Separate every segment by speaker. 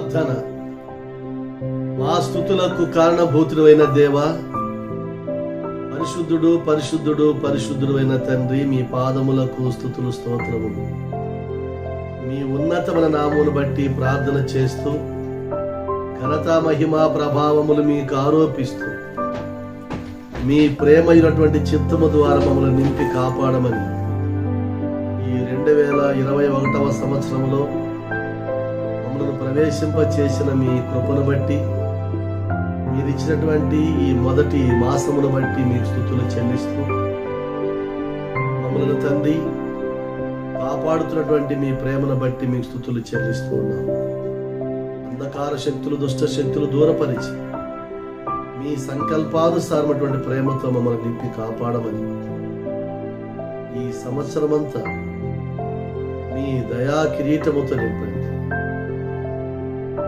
Speaker 1: ప్రార్థన. మా స్తుతులకు కారణభూతుడైన దేవా, పరిశుద్ధుడు పరిశుద్ధుడు పరిశుద్ధుడు అయిన తండ్రి, మీ పాదములకు స్తుతులు స్తోత్రములు. మీ ఉన్నతమైన నామమును బట్టి ప్రార్థన చేస్తూ ఘనత మహిమ ప్రభావములు మీకు ఆరోపిస్తూ మీ ప్రేమైనటువంటి చిత్తము ద్వారా మమ్మల్ని నింపి కాపాడమని ఈ 2021వ సంవత్సరంలో మమ్మల్ని ప్రవేశింప చేసిన మీ కృపను బట్టి, మీరు ఇచ్చినటువంటి ఈ మొదటి మాసమును బట్టి మీకు స్తుతులు చెల్లిస్తూ, మమ్మల్ని తండ్రి కాపాడుతున్నటువంటి మీ ప్రేమను బట్టి మీకు స్తుతులు చెల్లిస్తూ ఉన్నాము. అంధకార శక్తులు, దుష్ట శక్తులు దూరపరిచి మీ సంకల్పానుసారమైనటువంటి ప్రేమతో మమ్మల్ని నింపి కాపాడమని ఈ సంవత్సరమంతా మీ దయా కిరీటముతో నింపండి.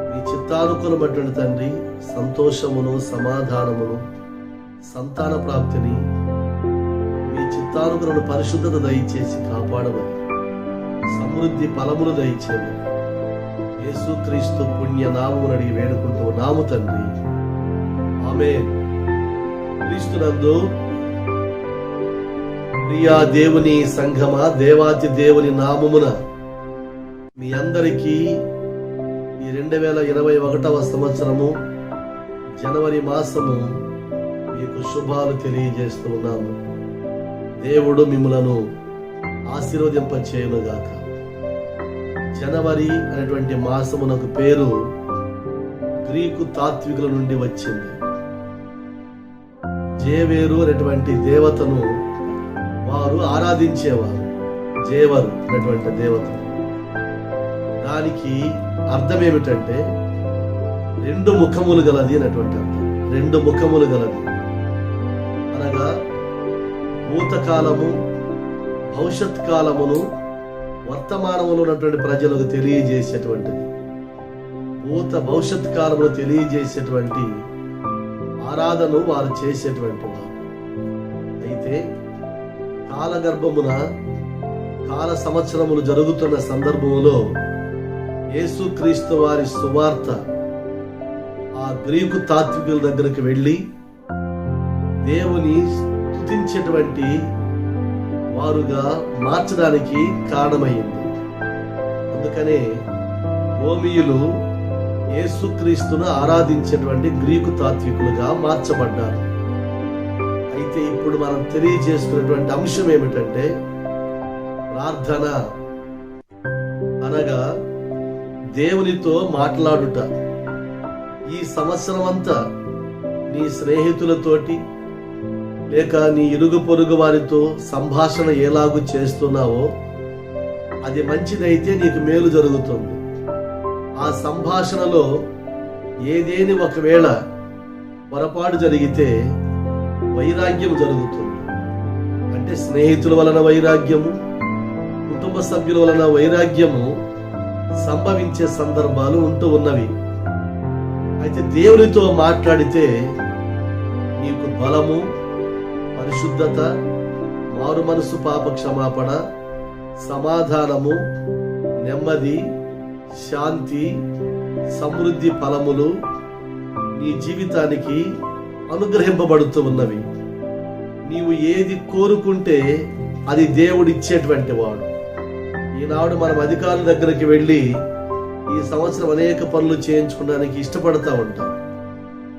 Speaker 1: మీ చిత్తానుకూలమైనటువంటి తండ్రి సంతోషమును, సమాధానమును, సంతాన ప్రాప్తిని, మీ చిత్తానుకూల పరిశుద్ధత దయచేసి కాపాడమని, సమృద్ధి ఫలములు దయచేయమని యేసుక్రీస్తు పుణ్య నామమును అడిగి వేడుకుంటూ నాము తండ్రి, ఆమేన్. క్రీస్తునందు ప్రియా దేవుని సంఘమా, దేవాతి దేవుని నామమున మీ అందరికీ ఈ 2021వ సంవత్సరము జనవరి మాసము మీకు శుభాలు తెలియజేస్తూ ఉన్నాము. దేవుడు మిమ్మలను ఆశీర్వదింప చేయునుగాక. జనవరి అనేటువంటి మాసమునకు పేరు గ్రీకు తాత్వికుల నుండి వచ్చింది. జేవేరు అనేటువంటి దేవతను వారు ఆరాధించేవారు. జేవరు అనేటువంటి దేవత, దానికి అర్థం ఏమిటంటే 2 ముఖములు గలది అనేటువంటి అర్థం. 2 ముఖములు గలది అనగా భూతకాలము, భవిష్యత్ కాలమును, వర్తమానములో ఉన్నటువంటి ప్రజలకు తెలియజేసేటువంటిది. భవిష్యత్ కాలమును తెలియజేసేటువంటి ఆరాధన వారు చేసేటువంటి వారు. అయితే కాలగర్భమున కాల సంవత్సరములు జరుగుతున్న సందర్భములో యేసుక్రీస్తు వారి సువార్త ఆ గ్రీకు తాత్వికుల దగ్గరికి వెళ్ళి దేవుని స్తుతించేటువంటి వారుగా మార్చడానికి కారణమైంది. అందుకనే రోమియులు యేసుక్రీస్తును ఆరాధించేటువంటి గ్రీకు తాత్వికులుగా మార్చబడ్డారు. అయితే ఇప్పుడు మనం తెలియజేస్తున్నటువంటి అంశం ఏమిటంటే ప్రార్థన అనగా దేవునితో మాట్లాడుట. ఈ సంవత్సరం అంతా నీ స్నేహితులతోటి లేక నీ ఇరుగు పొరుగు వారితో సంభాషణ ఎలాగూ చేస్తున్నావో అది మంచిదైతే నీకు మేలు జరుగుతుంది. ఆ సంభాషణలో ఏదేని ఒకవేళ పొరపాటు జరిగితే వైరాగ్యం జరుగుతుంది. అంటే స్నేహితుల వలన వైరాగ్యము, కుటుంబ సభ్యుల వలన వైరాగ్యము సంభవించే సందర్భాలు ఉంటూ ఉన్నవి. అయితే దేవునితో మాట్లాడితే నీకు బలము, పరిశుద్ధత, మారు మనసు, పాప క్షమాపణ, సమాధానము, నెమ్మది, శాంతి, సమృద్ధి ఫలములు నీ జీవితానికి అనుగ్రహింపబడుతూ ఉన్నవి. నీవు ఏది కోరుకుంటే అది దేవుడిచ్చేటువంటి వాడు. ఈనాడు మనం అధికారుల దగ్గరికి వెళ్ళి ఈ సంవత్సరం అనేక పనులు చేయించుకోవడానికి ఇష్టపడతా ఉంటాం.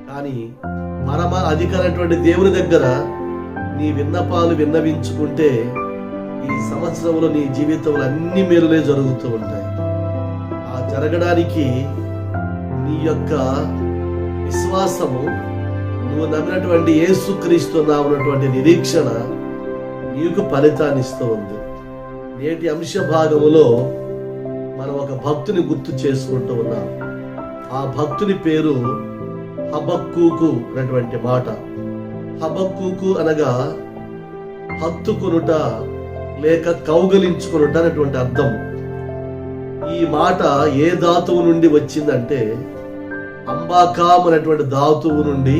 Speaker 1: కానీ పరమ అధికారైనటువంటి దేవుని దగ్గర నీ విన్నపాలు విన్నవించుకుంటే ఈ సంవత్సరంలో నీ జీవితంలో అన్ని మేలులే జరుగుతూ ఉంటాయి. ఆ జరగడానికి నీ యొక్క విశ్వాసము, నువ్వు నమ్మినటువంటి యేసుక్రీస్తు ఉన్నటువంటి నిరీక్షణ నీకు ఫలితాన్ని ఇస్తూ ఉంది. నేటి అంశ భాగములో మనం ఒక భక్తుని గుర్తు చేసుకుంటూ ఉన్నాం. ఆ భక్తుని పేరు హబక్కూకు అనేటువంటి మాట. హబక్కూకు అనగా హత్తుకొనుట లేక కౌగలించుకొనుట అనేటువంటి అర్థం. ఈ మాట ఏ ధాతువు నుండి వచ్చిందంటే అంబాకాం అనేటువంటి ధాతువు నుండి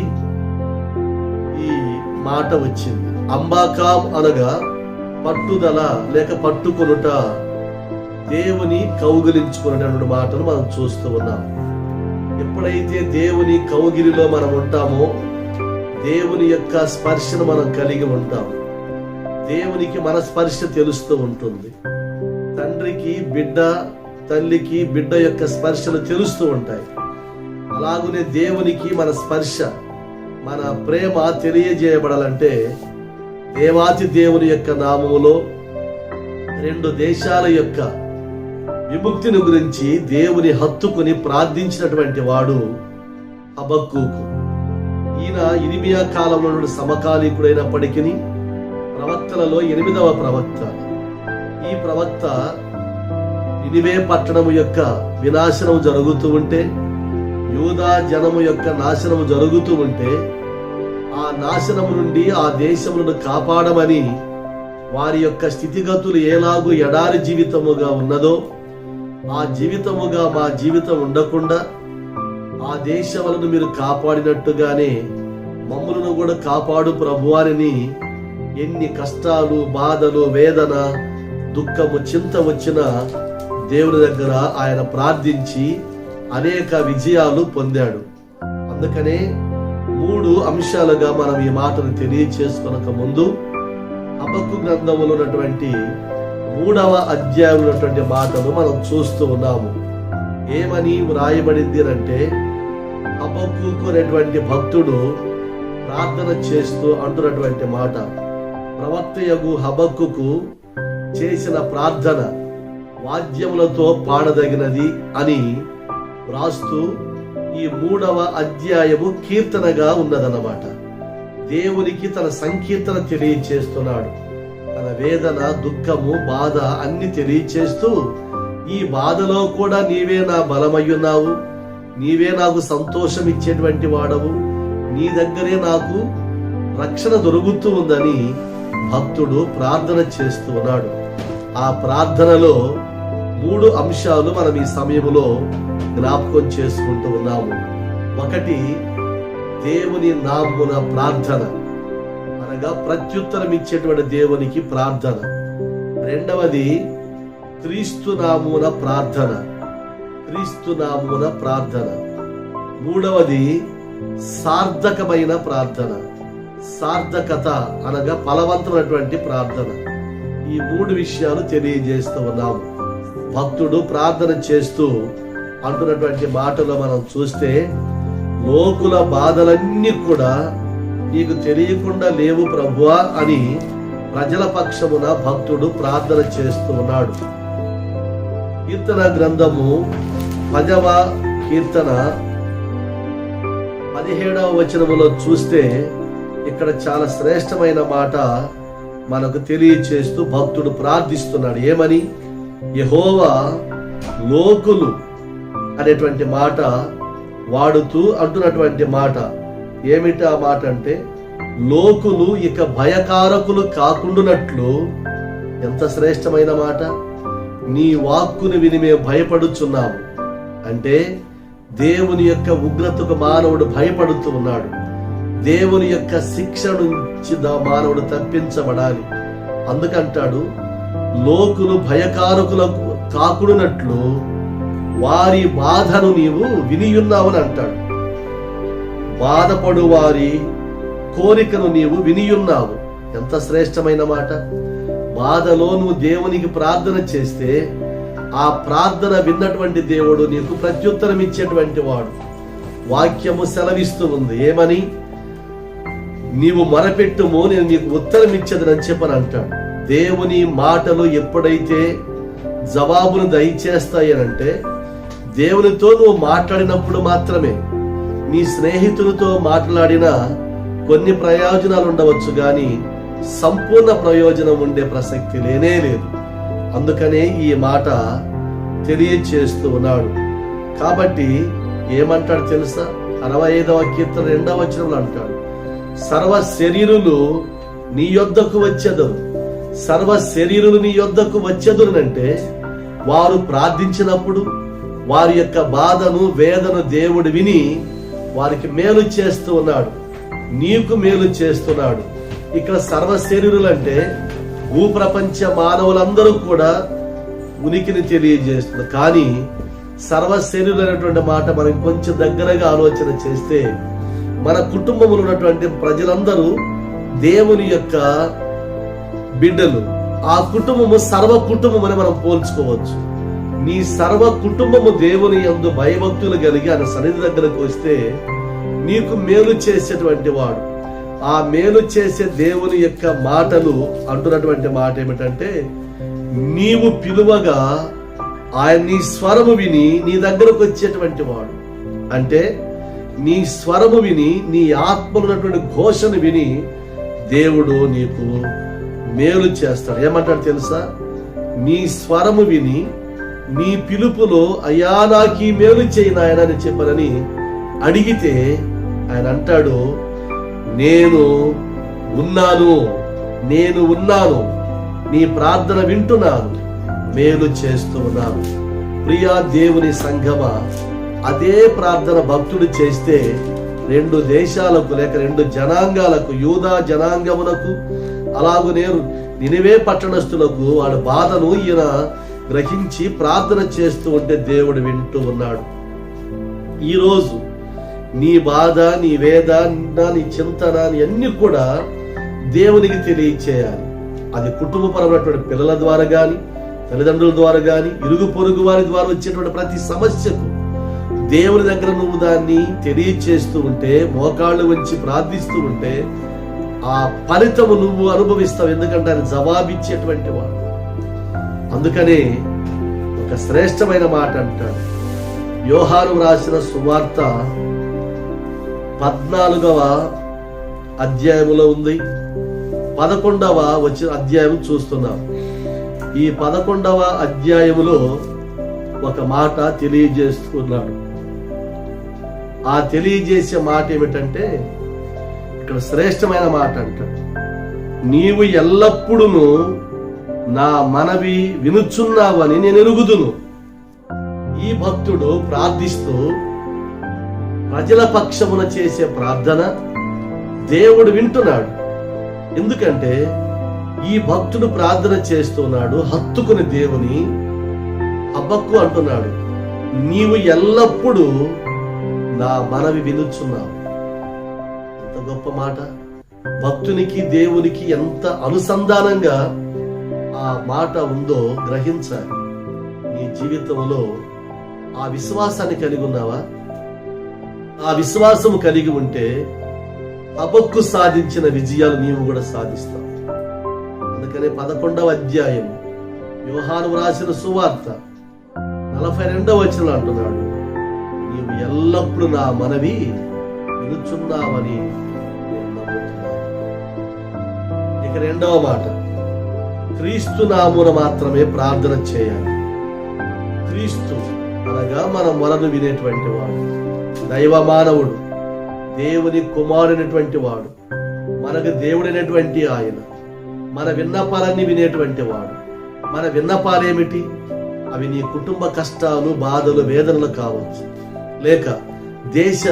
Speaker 1: ఈ మాట వచ్చింది. అంబాకాం అనగా పట్టుదల లేక పట్టుకొనుట, దేవుని కౌగిలించుకునేటువంటి మాటను మనం చూస్తూ ఉన్నాం. ఎప్పుడైతే దేవుని కౌగిలిలో మనం ఉంటామో దేవుని యొక్క స్పర్శను మనం కలిగి ఉంటాం. దేవునికి మన స్పర్శ తెలుస్తూ ఉంటుంది. తండ్రికి బిడ్డ, తల్లికి బిడ్డ యొక్క స్పర్శలు తెలుస్తూ ఉంటాయి. అలాగనే దేవునికి మన స్పర్శ, మన ప్రేమ తెలియజేయబడాలంటే దేవాతి దేవుని యొక్క నామములో 2 దేశాల యొక్క విముక్తిని గురించి దేవుని హత్తుకుని ప్రార్థించినటువంటి వాడు హబక్కూకు. ఈయన ఇర్మియా కాలంలో సమకాలీకుడైనప్పటికీ ప్రవక్తలలో 8వ ప్రవక్త. ఈ ప్రవక్త నినివే పట్టణము యొక్క వినాశనం జరుగుతూ ఉంటే, యూదా జనము యొక్క నాశనము జరుగుతూ ఉంటే, ఆ నాశనము నుండి ఆ దేశములను కాపాడమని, వారి యొక్క స్థితిగతులు ఎలాగూ ఎడారి జీవితముగా ఉన్నదో ఆ జీవితముగా మా జీవితం ఉండకుండా ఆ దేశములను మీరు కాపాడినట్టుగానే మమ్ములను కూడా కాపాడు ప్రభువారిని ఎన్ని కష్టాలు, బాధలు, వేదన, దుఃఖము, చింత వచ్చినా దేవుని దగ్గర ఆయన ప్రార్థించి అనేక విజయాలు పొందాడు. అందుకనే 3 అంశాలుగా మనం ఈ మాటను తెలియచేసుకొనక ముందు హబక్కు గ్రంథములో ఉన్నటువంటి 3వ అధ్యాయంలో ఉన్నటువంటి మాటలు మనం చూస్తూ ఉన్నాము. ఏమని వ్రాయబడింది అంటే, హబక్కూకు అనేటువంటి భక్తుడు ప్రార్థన చేస్తూ అంటున్నటువంటి మాట, ప్రవక్తయగు హబక్కూకు చేసిన ప్రార్థన వాద్యములతో పాడదగినది అని వ్రాస్తూ ఈ 3వ అధ్యాయము కీర్తనగా ఉన్నదన్నమాట. దేవునికి తన సంకీర్తన తెలియచేస్తున్నాడు. తన వేదన, దుఃఖము, బాధ అన్ని తెలియచేస్తూ, ఈ బాధలో కూడా నీవే నా బలమయ్యున్నావు, నీవే నాకు సంతోషం ఇచ్చేటువంటి వాడవు, నీ దగ్గరే నాకు రక్షణ దొరుకుతూ ఉందని భక్తుడు ప్రార్థన చేస్తూ ఉన్నాడు. ఆ ప్రార్థనలో 3 అంశాలు మనం ఈ సమయంలో జ్ఞాపకం చేసుకుంటూ ఉన్నాము. 1, దేవుని నామమున ప్రార్థన, అనగా ప్రత్యుత్తరం ఇచ్చేటువంటి దేవునికి ప్రార్థన. 2వది క్రీస్తు నామమున ప్రార్థన, క్రీస్తు నామమున ప్రార్థన. 3వది సార్థకమైన ప్రార్థన, సార్థకత అనగా ఫలవంతమైనటువంటి ప్రార్థన. ఈ 3 విషయాలు తెలియజేస్తూ ఉన్నాము. భక్తుడు ప్రార్థన చేస్తూ అంటున్నటువంటి మాటలో మనం చూస్తే, లోకుల బాధలన్నీ కూడా నీకు తెలియకుండా లేవు ప్రభువా అని ప్రజల పక్షమున భక్తుడు ప్రార్థన చేస్తూ ఉన్నాడు. కీర్తన గ్రంథము 10వ కీర్తన 17వ వచనములో చూస్తే ఇక్కడ చాలా శ్రేష్టమైన మాట మనకు తెలియచేస్తూ భక్తుడు ప్రార్థిస్తున్నాడు. ఏమని? యెహోవా లోకులు అనేటువంటి మాట వాడుతూ అంటున్నటువంటి మాట ఏమిటి? ఆ మాట అంటే, లోకులు ఇక భయకారకులు కాకుండానట్లు. ఎంత శ్రేష్టమైన మాట! నీ వాక్కును విని మేము భయపడుచున్నాము అంటే, దేవుని యొక్క ఉగ్రతకు మానవుడు భయపడుతూ ఉన్నాడు. దేవుని యొక్క శిక్ష నుంచి మానవుడు తప్పించబడాలి. అందుకంటాడు, లోకులు భయకారకులకు కాకుండానట్లు వారి బాధను నీవు వినియున్నావని అంటాడు. బాధపడు వారి కోరికను నీవు వినియున్నావు. ఎంత శ్రేష్టమైన మాట! బాధలో నువ్వు దేవునికి ప్రార్థన చేస్తే ఆ ప్రార్థన విన్నటువంటి దేవుడు నీకు ప్రత్యుత్తరం ఇచ్చేటువంటి వాడు. వాక్యము సెలవిస్తూ ఉంది. ఏమని? నీవు మొరపెట్టుము, నేను నీకు ఉత్తరం ఇచ్చేదని చెప్పని అంటాడు. దేవుని మాటలు ఎప్పుడైతే జవాబును దయచేస్తాయనంటే, దేవునితో నువ్వు మాట్లాడినప్పుడు మాత్రమే. నీ స్నేహితులతో మాట్లాడినా కొన్ని ప్రయోజనాలు ఉండవచ్చు, కానీ సంపూర్ణ ప్రయోజనం ఉండే ప్రసక్తి లేనే లేదు. అందుకనే ఈ మాట తెలియచేస్తూ ఉన్నాడు. కాబట్టి ఏమంటాడు తెలుసా? 65వ కీర్తన 2వ వచనంలో అంటాడు, సర్వ శరీరులు నీ యొద్దకు వచ్చెదరు, సర్వ శరీరులు నీ యొద్దకు వచ్చెదరునంటే, వారు ప్రార్థించినప్పుడు వారి యొక్క బాధను, వేదను దేవుడు విని వారికి మేలు చేస్తూ ఉన్నాడు. నీకు మేలు చేస్తున్నాడు. ఇక్కడ సర్వ శరీరులు అంటే భూప్రపంచ మానవులందరూ కూడా ఉనికిని తెలియజేస్తుంది. కానీ సర్వశరీరులైనటువంటి మాట మనం కొంచెం దగ్గరగా ఆలోచన చేస్తే, మన కుటుంబంలో ఉన్నటువంటి ప్రజలందరూ దేవుని యొక్క బిడ్డలు. ఆ కుటుంబము సర్వ కుటుంబం అని మనం పోల్చుకోవచ్చు. నీ సర్వ కుటుంబము దేవుని యందు భయభక్తులు కలిగి ఆయన సన్నిధి దగ్గరకు వస్తే నీకు మేలు చేసేటువంటి వాడు. ఆ మేలు చేసే దేవుని యొక్క మాటలు అంటున్నటువంటి మాట ఏమిటంటే, నీవు పిలువగా ఆయన నీ స్వరము విని నీ దగ్గరకు వచ్చేటువంటి వాడు. అంటే నీ స్వరము విని, నీ ఆత్మలో ఉన్నటువంటి ఘోషను విని దేవుడు నీకు మేలు చేస్తాడు. ఏమంటాడు తెలుసా? నీ స్వరము విని నీ పిలుపులో అయ్యా నాకు ఈ మేలు చేయి నాయన అని చెప్పనని అడిగితే ఆయన అంటాడు, నేను ఉన్నాను, నీ ప్రార్థన వింటున్నాను, మేలు చేస్తూ ఉన్నాను. ప్రియా దేవుని సంఘమా, అదే ప్రార్థన భక్తుడు చేస్తే 2 దేశాలకు లేక 2 జనాంగాలకు, యూదా జనాంగమునకు అలాగునే నినివే పట్టణస్థులకు వాడి బాధను ఈయన గ్రహించి ప్రార్థన చేస్తూ ఉంటే దేవుడు వింటూ ఉన్నాడు. ఈరోజు నీ బాధ, నీ వేదన, నీ చింతన అన్ని కూడా దేవునికి తెలియచేయాలి. అది కుటుంబపరమైనటువంటి పిల్లల ద్వారా గాని, తల్లిదండ్రుల ద్వారా గాని, ఇరుగు పొరుగు వారి ద్వారా వచ్చేటువంటి ప్రతి సమస్యకు దేవుని దగ్గర నువ్వు దాన్ని తెలియచేస్తూ ఉంటే, మోకాళ్ళు వంచి ప్రార్థిస్తూ ఉంటే ఆ ఫలితము నువ్వు అనుభవిస్తావు. ఎందుకంటే ఆయన జవాబిచ్చేటువంటి వాడు. అందుకనే ఒక శ్రేష్టమైన మాట అంటాడు. యోహాను రాసిన సువార్త 14వ అధ్యాయములో ఉంది. 11వ అధ్యాయం చూస్తున్నాం. ఈ 11వ అధ్యాయములో ఒక మాట తెలియజేస్తున్నాడు. ఆ తెలియజేసే మాట ఏమిటంటే, ఇక్కడ శ్రేష్టమైన మాట అంటాడు, నీవు ఎల్లప్పుడూ నా మనవి వినుచున్నావని నేను ఎరుగుదును. ఈ భక్తుడు ప్రార్థిస్తూ ప్రజల పక్షమున చేసే ప్రార్థన దేవుడు వింటున్నాడు. ఎందుకంటే ఈ భక్తుడు ప్రార్థన చేస్తున్నాడు, హత్తుకుని దేవుని హబక్కు అంటున్నాడు, నీవు ఎల్లప్పుడూ నా మనవి వినుచున్నావు. ఎంత గొప్ప మాట! భక్తునికి దేవునికి ఎంత అనుసంధానంగా ఆ మాట ఉందో గ్రహించాలి. నీ జీవితంలో ఆ విశ్వాసాన్ని కలిగి ఉన్నావా? ఆ విశ్వాసము కలిగి ఉంటే హబక్కు సాధించిన విజయాలు నీవు కూడా సాధిస్తావు. అందుకనే 11వ అధ్యాయం యోహాను రాసిన సువార్త 42వ వచనంలో అంటున్నాడు, నీవు ఎల్లప్పుడూ నా మనవి వినుచున్నావని నేను నమ్ముతున్నాను. ఇక 2వ మాట, క్రీస్తు నామున మాత్రమే ప్రార్థన చేయాలి. క్రీస్తు అనగా మన మొరను వినేటువంటి వాడు, దైవ మానవుడు, దేవుని కుమారుడైనటువంటి వాడు, మనకు దేవుడైనటువంటి ఆయన, మన విన్నపాలన్నీ వినేటువంటి వాడు. మన విన్నపాలేమిటి? అవి నీ కుటుంబ కష్టాలు, బాధలు, వేదనలు కావచ్చు, లేక దేశ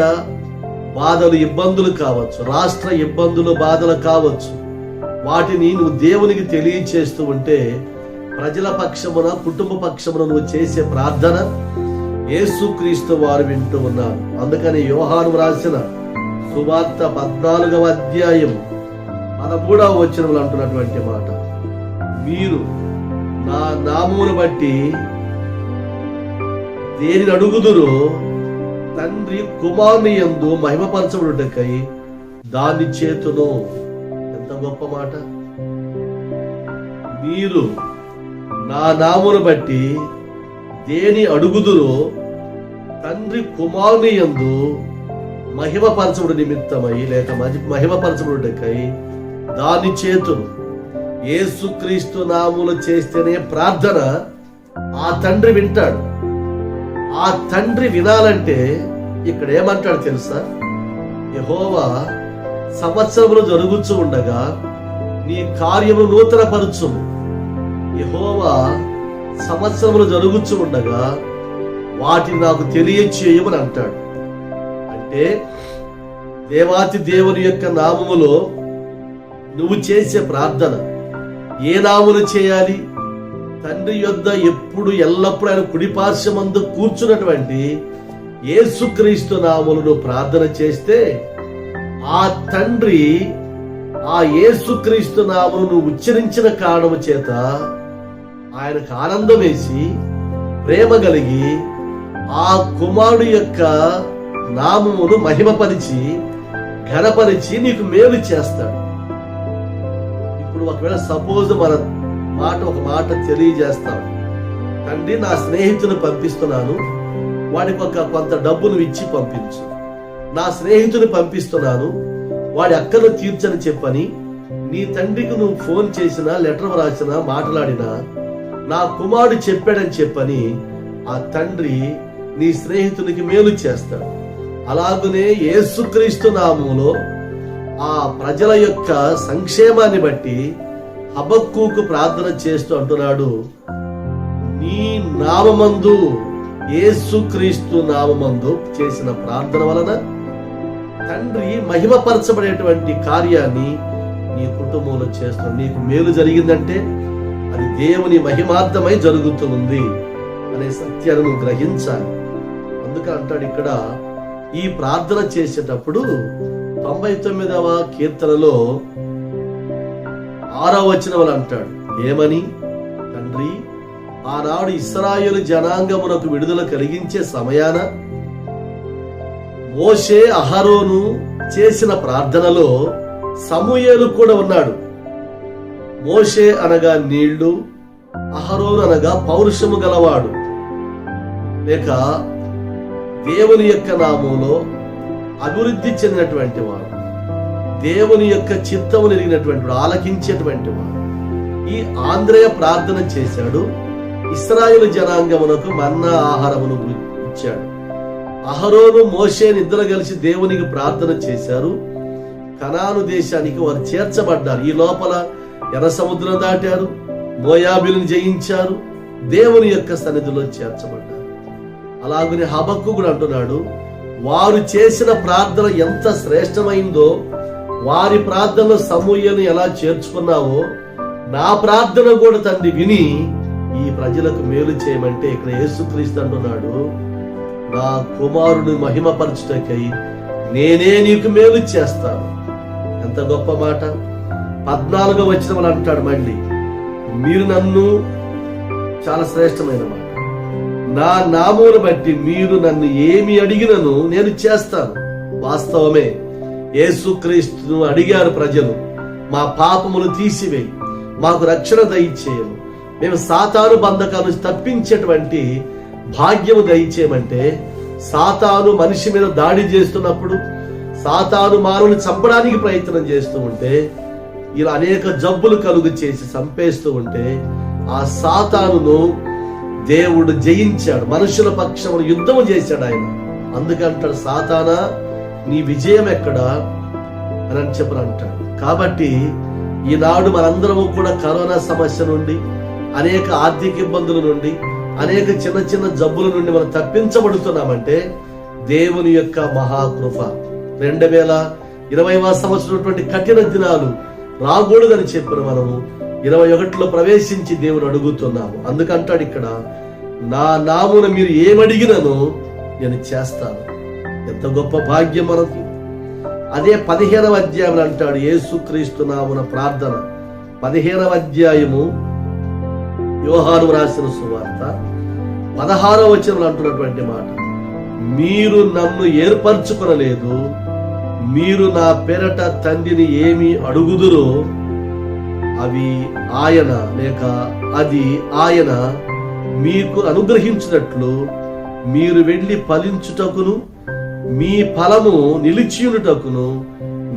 Speaker 1: బాధలు, ఇబ్బందులు కావచ్చు, రాష్ట్ర ఇబ్బందులు, బాధలు కావచ్చు. వాటిని నువ్వు దేవునికి తెలియచేస్తూ ఉంటే ప్రజల పక్షమున, కుటుంబ పక్షమున నువ్వు చేసే ప్రార్థన యేసుక్రీస్తు వారు వింటూ ఉన్నారు. అందుకని యోహాను రాసిన సువార్త 14వ అధ్యాయం 13వ వచనంలో అంటున్నటువంటి మాట, మీరు నా నామమును బట్టి దేనిని అడుగుదురో తండ్రి కుమారుని యందు మహిమపరచబడుటకై దాన్ని చేతును. ఎంత గొప్ప మాట! మీరు నా నామమును బట్టి దేని అడుగుదురో తండ్రి కుమారుని యందు మహిమపరచబడు నిమిత్తమై లేక మహిమపరచబడుటకై దాని చేతును. యేసుక్రీస్తు నామములో చేస్తేనే ప్రార్థన ఆ తండ్రి వింటాడు. ఆ తండ్రి వినాలంటే ఇక్కడ ఏమంటాడు తెలుసా? యెహోవా సంవత్సరములు జరుగుచూ ఉండగా నీ కార్యము నూతన పరచుము. యెహోవా సంవత్సరములు జరుగుచూ ఉండగా వాటిని నాకు తెలియచేయమని అంటాడు. అంటే దేవాతి దేవుని యొక్క నామములో నువ్వు చేసే ప్రార్థన ఏ నామమును చేయాలి? తండ్రి యొద్ద ఎప్పుడు ఎల్లప్పుడూ ఆయన కుడిపార్శ్వమందు కూర్చున్నటువంటి యేసుక్రీస్తు నామములో ప్రార్థన చేస్తే ఆ తండ్రి ఆ యేసుక్రీస్తు నామమును ఉచ్చరించిన కారణము చేత ఆయనకు ఆనందం వేసి ప్రేమ కలిగి ఆ కుమారుడు యొక్క నామమును మహిమపరిచి ఘనపరిచి నీకు మేలు చేస్తాడు. ఇప్పుడు ఒకవేళ సపోజ్ ఒక మాట తెలియజేస్తాం, తండ్రి నా స్నేహితుని పంపిస్తున్నాను, వాడికి కొంత డబ్బును ఇచ్చి పంపించు. నా స్నేహితుని పంపిస్తున్నాను, వాడి అక్కను తీర్చని చెప్పని నీ తండ్రికి నువ్వు ఫోన్ చేసినా, లెటర్ రాసినా, మాట్లాడినా నా కుమారుడు చెప్పాడని చెప్పని ఆ తండ్రి నీ స్నేహితునికి మేలు చేస్తాడు. అలాగనే యేసుక్రీస్తు నామములో ఆ ప్రజల యొక్క సంక్షేమాన్ని బట్టి హబక్కూకు ప్రార్థన చేస్తూ అంటున్నాడు, నీ నామమందు, యేసుక్రీస్తు నామమందు చేసిన ప్రార్థన వలన తండ్రి మహిమపరచబడేటువంటి కార్యాన్ని నీ కుటుంబంలో చేస్తాడు. నీకు మేలు జరిగిందంటే అది దేవుని మహిమార్థమై జరుగుతుంది అనే సత్యాన్ని నువ్వు గ్రహించాలి. అందుకే అంటాడు ఇక్కడ ఈ ప్రార్థన చేసేటప్పుడు 99వ కీర్తనలో 6వ వచనం అంటాడు, ఏమని? తండ్రి, ఆనాడు ఇశ్రాయేలు జనాంగమునకు విడుదల కలిగించే సమయాన మోషే అహరోను చేసిన ప్రార్థనలో సమూయేలు కూడా ఉన్నాడు. మోషే అనగా నీళ్లు, అహరోను అనగా పౌరుషము గలవాడు, లేక దేవుని యొక్క నామంలో అభివృద్ధి చెందినటువంటి వాడు, దేవుని యొక్క చిత్తము ఎరిగినటువంటి వాడు, ఆలకించేటువంటి వాడు. ఈ ఆంధ్రేయ ప్రార్థన చేశాడు, ఇశ్రాయేలు జనాంగమునకు మన్నా ఆహారమును ఇచ్చాడు. అహరోను మోషేని ఇద్దరు కలిసి దేవునికి ప్రార్థన చేశారు. కనాను దేశానికి వారు చేర్చబడ్డారు. ఈ లోపల ఎర్ర సముద్రం దాటారు, మోయాబీలను జయించారు, దేవుని యొక్క సన్నిధిలో చేర్చబడ్డారు. అలాగనే హబక్కు కూడా అంటున్నాడు, వారు చేసిన ప్రార్థన ఎంత శ్రేష్టమైందో, వారి ప్రార్థనలో సమూయేలును ఎలా చేర్చుకున్నావో నా ప్రార్థన కూడా తండ్రి విని ఈ ప్రజలకు మేలు చేయమంటే ఇక్కడ యేసుక్రీస్తు అంటున్నాడు, నా కుమారుని మహిమపరచుటకై నేనే నీకు మేలు చేస్తాను. ఎంత గొప్ప మాట! 14వ వచనం అంటాడు మళ్ళీ, మీరు నన్ను, చాలా శ్రేష్టమైన మాట, నా నామమును బట్టి మీరు నన్ను ఏమి అడిగినను నేను చేస్తాను. వాస్తవమే, యేసుక్రీస్తును అడిగారు ప్రజలు, మా పాపములు తీసివేయి, మాకు రక్షణ దయచేయము, మేము సాతాను బంధకాలను తప్పించేటువంటి భాగ్యము దయచేయమంటే, సాతాను మనిషి మీద దాడి చేస్తున్నప్పుడు, సాతాను మానవుని చంపడానికి ప్రయత్నం చేస్తూ ఉంటే, ఇలా అనేక జబ్బులు కలుగు చేసి చంపేస్తూ ఉంటే ఆ సాతానును దేవుడు జయించాడు. మనుషుల పక్షమును యుద్ధము చేశాడు ఆయన. అందుకంటాడు, సాతానా నీ విజయం ఎక్కడా అని చెప్పని అంటాడు. కాబట్టి ఈనాడు మనందరము కూడా కరోనా సమస్య నుండి, అనేక ఆర్థిక ఇబ్బందుల నుండి, అనేక చిన్న చిన్న జబ్బుల నుండి మనం తప్పించబడుతున్నామంటే దేవుని యొక్క మహాకృప. 2020వ సంవత్సరం కఠిన దినాలు రాకూడదని చెప్పిన మనము 21లో ప్రవేశించి దేవుని అడుగుతున్నాము. అందుకంటాడు ఇక్కడ, నా నామున మీరు ఏమడిగినను నేను చేస్తాను. ఎంత గొప్ప భాగ్యం మనకి! అదే 15వ అధ్యాయం అంటాడు, యేసుక్రీస్తు నామున ప్రార్థన. 15వ అధ్యాయము యోహాను రాసిన సువార్త 16వ వచనం అంటున్నటువంటి మాట, మీరు నన్ను ఏర్పరచుకొనలేదు, మీరు నా పేరట తండ్రిని ఏమి అడుగుదురో అవి ఆయన, లేక అది ఆయన మీకు అనుగ్రహించినట్లు మీరు వెళ్ళి ఫలించుటకును మీ ఫలము నిలిచియునుటకును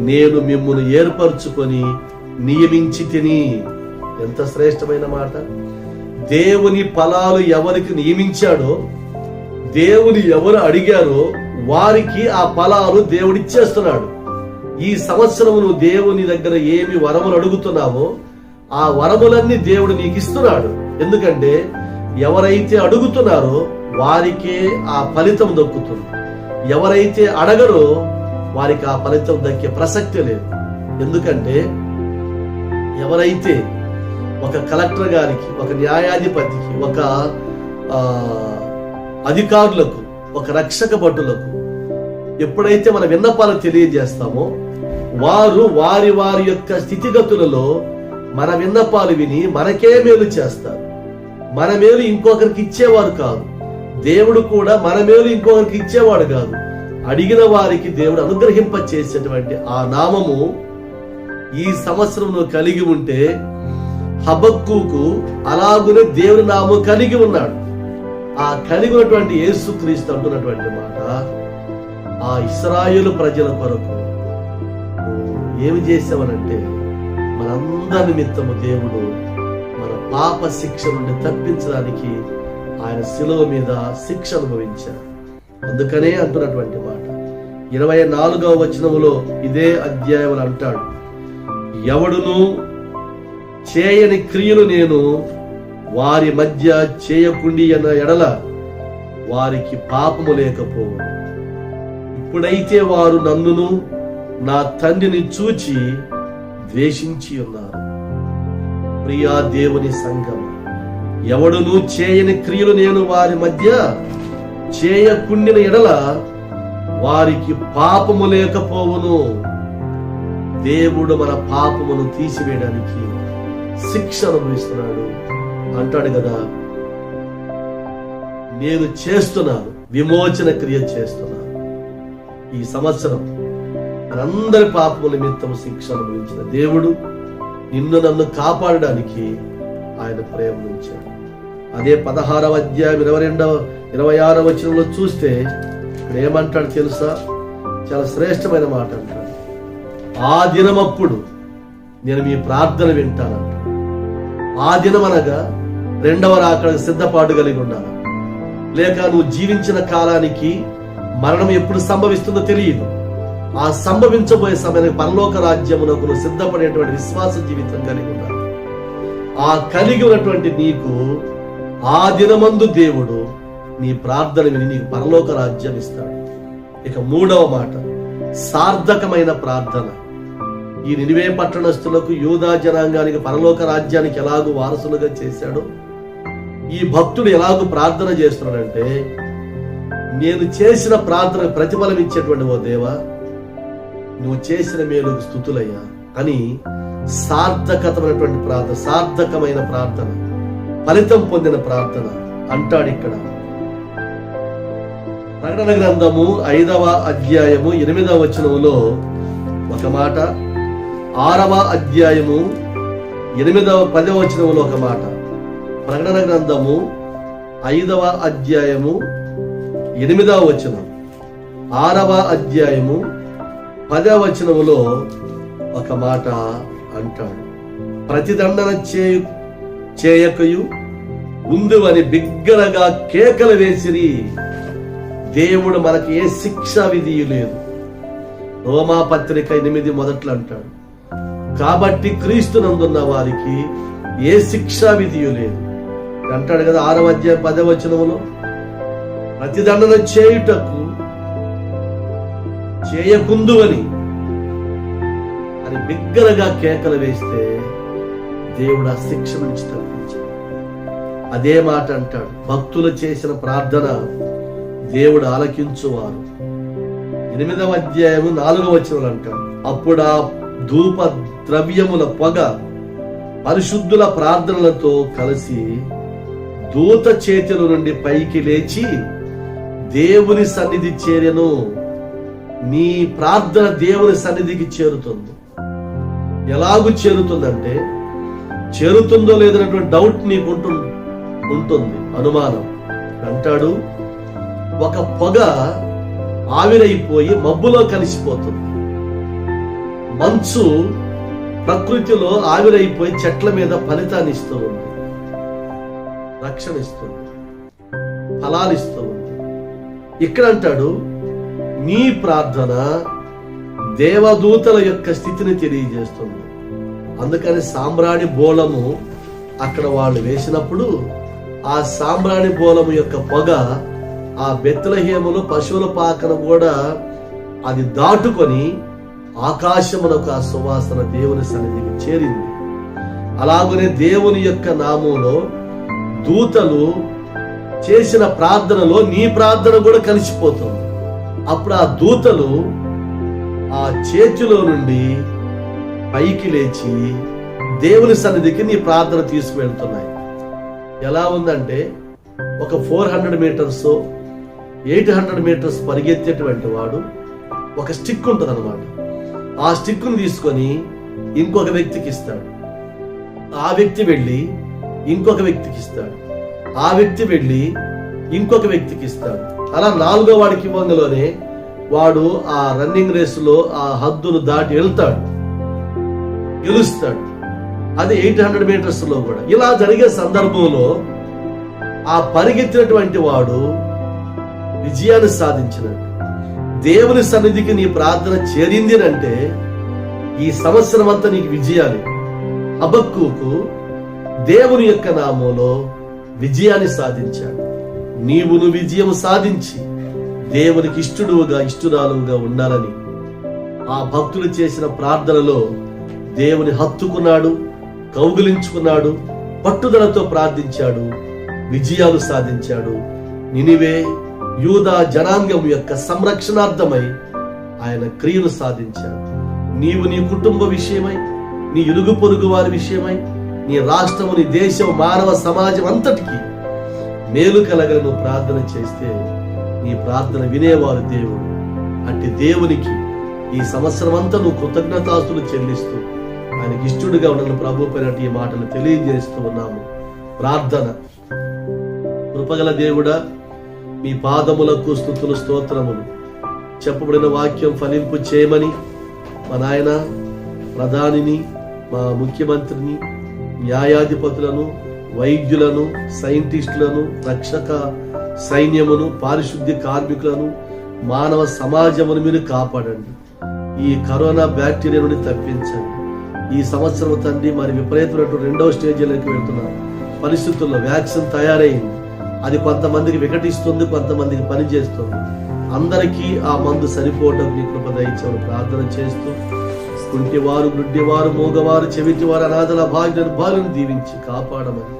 Speaker 1: నేను మిమ్మును ఏర్పరచుకొని నియమించి తిని. ఎంత శ్రేష్టమైన మాట! దేవుని ఫలాలు ఎవరికి నియమించాడో, దేవుని ఎవరు అడిగారో వారికి ఆ ఫలాలు దేవుడిచ్చేస్తున్నాడు. ఈ సంవత్సరం నువ్వు దేవుని దగ్గర ఏమి వరములు అడుగుతున్నావో ఆ వరములన్నీ దేవుడు నీకు ఇస్తున్నాడు. ఎందుకంటే ఎవరైతే అడుగుతున్నారో వారికే ఆ ఫలితం దక్కుతుంది. ఎవరైతే అడగరో వారికి ఆ ఫలితం దక్కే ప్రసక్తి లేదు. ఎందుకంటే ఎవరైతే ఒక కలెక్టర్ గారికి, ఒక న్యాయాధిపతికి, ఒక అధికారులకు, ఒక రక్షక భటులకు ఎప్పుడైతే మన విన్నపాలు తెలియజేస్తామో వారు వారి వారి యొక్క స్థితిగతులలో మన విన్నపాలు విని మనకే మేలు చేస్తారు. మన మేలు ఇంకొకరికి ఇచ్చేవారు కాదు. దేవుడు కూడా మన మేలు ఇంకొకరికి ఇచ్చేవాడు కాదు. అడిగిన వారికి దేవుడు అనుగ్రహింప చేసేటువంటి ఆ నామము ఈ సంవత్సరం నువ్వు కలిగి ఉంటే హబక్కూకు అలాగునే దేవుని నామం కలిగి ఉన్నాడు. ఆ కలిగి ఉన్నటువంటి యేసుక్రీస్తు అంటున్నటువంటి మాట, ఆ ఇశ్రాయేలు ప్రజల కొరకు ఏమి చేసావనంటే మనందరి నిమిత్తము దేవుడు మన పాప శిక్ష నుండి తప్పించడానికి ఆయన శిలువ మీద శిక్ష అనుభవించారు. అందుకనే అంటున్నటువంటి మాట 24వ వచనములో ఇదే అధ్యాయములు అంటాడు, ఎవడును చేయని క్రియలు నేను వారి మధ్య చేయకుండి అన్న ఎడల వారికి పాపము లేకపోవు. ఇప్పుడైతే వారు నన్నును నా తండ్రిని చూచి ద్వేషించి ఉన్నారు. ప్రియా దేవుని సంఘం, ఎవడును చేయని క్రియలు నేను వారి మధ్య చేయకుండిన ఎడల వారికి పాపము లేకపోవును. దేవుడు మన పాపమును తీసివేయడానికి శిక్ష అనుభవిస్తున్నాడు అంటాడు కదా. నేను చేస్తున్నాను, విమోచన క్రియ చేస్తున్నాను. ఈ సంవత్సరం మనందరి పాపముల నిమిత్తం శిక్ష అనుభవించిన దేవుడు నిన్ను నన్ను కాపాడడానికి ఆయన ప్రయత్నించాడు. అదే 16వ అధ్యాయం 26వ వచనంలో చూస్తే ఇక్కడ ఏమంటాడు తెలుసా? చాలా శ్రేష్టమైన మాట అంటాడు, ఆ దినమప్పుడు నేను మీ ప్రార్థన వింటానంట. ఆ దినం అనగా రెండవ రాకడకు సిద్ధపాటు కలిగి ఉండాలి. లేక నువ్వు జీవించిన కాలానికి మరణం ఎప్పుడు సంభవిస్తుందో తెలియదు. ఆ సంభవించబోయే సమయానికి పరలోక రాజ్యమునకు నువ్వు సిద్ధపడేటువంటి విశ్వాస జీవితం కలిగి ఉండాలి. ఆ కలిగి ఉన్నటువంటి నీకు ఆ దినమందు దేవుడు నీ ప్రార్థన విని నీకు పరలోక రాజ్యం ఇస్తాడు. ఇక 3వ మాట, సార్థకమైన ప్రార్థన. ఈ నినివే పట్టణస్థులకు, యూదా జనాంగానికి పరలోక రాజ్యానికి ఎలాగూ వారసులుగా చేశాడో ఈ భక్తుడు ఎలాగూ ప్రార్థన చేస్తున్నాడంటే, నేను చేసిన ప్రార్థన ప్రతిఫలం ఇచ్చేటువంటి ఓ దేవా, నువ్వు చేసిన మేలుకు స్తుతులయ్యా అని సార్థకతమైనటువంటి ప్రార్థన, సార్థకమైన ప్రార్థన, ఫలితం పొందిన ప్రార్థన అంటాడు ఇక్కడ. ప్రకటన గ్రంథము 5వ అధ్యాయము 8వ వచనములో ఒక మాట, 6వ అధ్యాయము 10వ వచనములో ఒక మాట. ప్రకటన గ్రంథము 5వ అధ్యాయము 8వ వచనం, 6వ అధ్యాయము 10వ వచనములో ఒక మాట అంటాడు, ప్రతిదండన చేయకయు ఉందువని బిగ్గరగా కేకలు వేసిరి. దేవుడు మనకి ఏ శిక్షా విధి లేదు. రోమాపత్రిక 8 మొదట్లో అంటాడు, కాబట్టి క్రీస్తునందున్న వారికి ఏ శిక్షా విధి లేదు అంటాడు కదా. 6వ అధ్యాయం 10వ వచనములో ప్రతిదండన చేయుటకు చేయకుందువని అని బిగ్గరగా కేకలు వేస్తే దేవుడు ఆ శిక్ష నుంచి తప్పించాడు. అదే మాట అంటాడు, భక్తులు చేసిన ప్రార్థన దేవుడు ఆలకించువారు. 8వ అధ్యాయము 4వ వచనం అంటాడు, అప్పుడు ఆ ధూప ద్రవ్యముల పొగ పరిశుద్ధుల ప్రార్థనలతో కలిసి దూత చేతుల నుండి పైకి లేచి దేవుని సన్నిధి చేరెను. నీ ప్రార్థన దేవుని సన్నిధికి చేరుతుంది. ఎలాగూ చేరుతుందంటే, చేరుతుందో లేదన్నటువంటి డౌట్ నీకు ఉంటుంది, అనుమానం. అంటాడు, ఒక పొగ ఆవిరైపోయి మబ్బులో కలిసిపోతుంది. మంచు ప్రకృతిలో ఆవిరైపోయి చెట్ల మీద ఫలితాన్ని ఇస్తూ ఉంది, రక్షణ ఇస్తుంది, ఫలాలు ఇస్తూ ఉంది. ఇక్కడ అంటాడు, నీ ప్రార్థన దేవదూతల యొక్క స్థితిని తెలియజేస్తుంది. అందుకని సాంబ్రాణి బోళము అక్కడ వాళ్ళు వేసినప్పుడు ఆ సాంబ్రాణి బోళము యొక్క పొగ ఆ బెత్లెహేములో పశువుల పాకను కూడా అది దాటుకొని ఆకాశమునకు ఆ సువాసన దేవుని సన్నిధికి చేరింది. అలాగనే దేవుని యొక్క నామంలో దూతలు చేసిన ప్రార్థనలో నీ ప్రార్థన కూడా కలిసిపోతుంది. అప్పుడు ఆ దూతలు ఆ చేతిలో నుండి పైకి లేచి దేవుని సన్నిధికి నీ ప్రార్థన తీసుకువెళ్తున్నాయి. ఎలా ఉందంటే ఒక 400 మీటర్స్ 800 మీటర్స్ పరిగెత్తేటువంటి వాడు ఒక స్టిక్ ఉంటుంది అనమాట. ఆ స్టిక్ను తీసుకొని ఇంకొక వ్యక్తికి ఇస్తాడు. ఆ వ్యక్తి వెళ్ళి ఇంకొక వ్యక్తికి ఇస్తాడు. ఆ వ్యక్తి వెళ్ళి ఇంకొక వ్యక్తికి ఇస్తాడు. అలా 4వ వాడికి ఇవ్వంగలోనే వాడు ఆ రన్నింగ్ రేసులో ఆ హద్దును దాటి వెళ్తాడు, గెలుస్తాడు. అది 800 మీటర్స్ లో కూడా. ఇలా జరిగే సందర్భంలో ఆ పరిగెత్తినటువంటి వాడు విజయాన్ని సాధించినట్టు. దేవుని సన్నిధికి నీ ప్రార్థన చేరింది అంటే ఈ సంవత్సరం అంతా నీకు విజయాలు. హబక్కూకు దేవుని యొక్క నామంలో విజయాన్ని సాధించాడు. నీవును విజయం సాధించి దేవునికి ఇష్టడుగా ఇష్టరాలుగా ఉండాలని ఆ భక్తులు చేసిన ప్రార్థనలో దేవుని హత్తుకున్నాడు, కౌగిలించుకున్నాడు, పట్టుదలతో ప్రార్థించాడు, విజయాలు సాధించాడు. నినివే యూదా జనాంగం యొక్క సంరక్షణార్థమై ఆయన క్రియను సాధించాడు. నీవు నీ కుటుంబ విషయమై, నీ ఇరుగు పొరుగు వారి విషయమై, నీ రాష్ట్రము, నీ దేశం, మానవ సమాజం అంతటికి మేలు కలగల నువ్వు ప్రార్థన చేస్తే నీ ప్రార్థన వినేవారు దేవుడు. అంటే దేవునికి ఈ సంవత్సరం అంతా నువ్వు కృతజ్ఞతాస్తులు చెల్లిస్తూ ఆయనకి ఇష్టడుగా ఉన్న ప్రభు పైన ఈ మాటలు తెలియజేస్తూ ఉన్నాము. ప్రార్థన. కృపగల దేవుడా, మీ పాదములకు స్తుతులు స్తోత్రములు. చెప్పబడిన వాక్యం ఫలింపు చేయమని మా నాయన ప్రధానిని, మా ముఖ్యమంత్రిని, న్యాయాధిపతులను, వైద్యులను, సైంటిస్టులను, రక్షక సైన్యమును, పారిశుద్ధ్య కార్మికులను, మానవ సమాజమును మీరు కాపాడండి. ఈ కరోనా బ్యాక్టీరియా నుండి తప్పించండి. ఈ సంవత్సరం తండ్రి మరి విపరీతమైనటువంటి 2వ స్టేజీలోకి వెళ్తున్న పరిస్థితుల్లో వ్యాక్సిన్ తయారైంది. అది కొంతమందికి వికటిస్తుంది, కొంతమందికి పనిచేస్తుంది. అందరికీ ఆ మందు సరిపోవడం నీ కృప దయచేయమని ప్రార్థన చేస్తూ, కుంటివారు, గుడ్డివారు, మూగవారు, చెవిటివారు, అనాథల భాగ్యాలను దీవించి కాపాడమని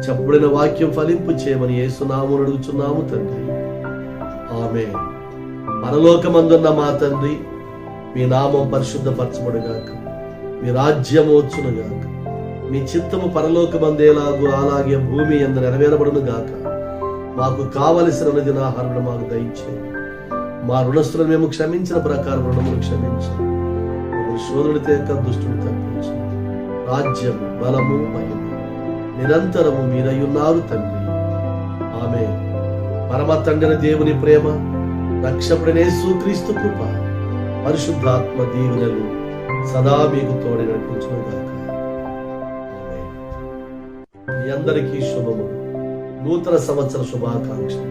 Speaker 1: చెప్పబడిన వాక్యం ఫలింపు చేయమని యేసునామమున అడుగుచున్నాము తండ్రి. ఆమేన్. పరలోకమందున్న మా తండ్రి, మీ నామం పరిశుద్ధపరచబడుగాక, మీ రాజ్యము వచ్చునుగాక, మీ చిత్తము పరలోకమందేలాగు అలాగే భూమి యందు నెరవేరబడును గాక. మాకు కావలసిన దినాహారమును మాకు దయచేయండి. మా రుణస్తులను మేము క్షమించిన ప్రకారం రుణమును క్షమించండి. శోధుడి తేక దుష్టుని తప్పించండి. రాజ్యము, బలము, మహిమ నిరంతరము మీరయ్యున్నారు తండ్రి. ఆమేన్. పరమ తండ్రి దేవుని ప్రేమ, రక్షకుడైన యేసుక్రీస్తు కృప, పరిశుద్ధాత్మ దీవెనలు సదా మీకు తోడి నడిపించును గాక. ఆమేన్. మీ అందరికీ శుభము. నూతన సంవత్సర శుభాకాంక్షలు.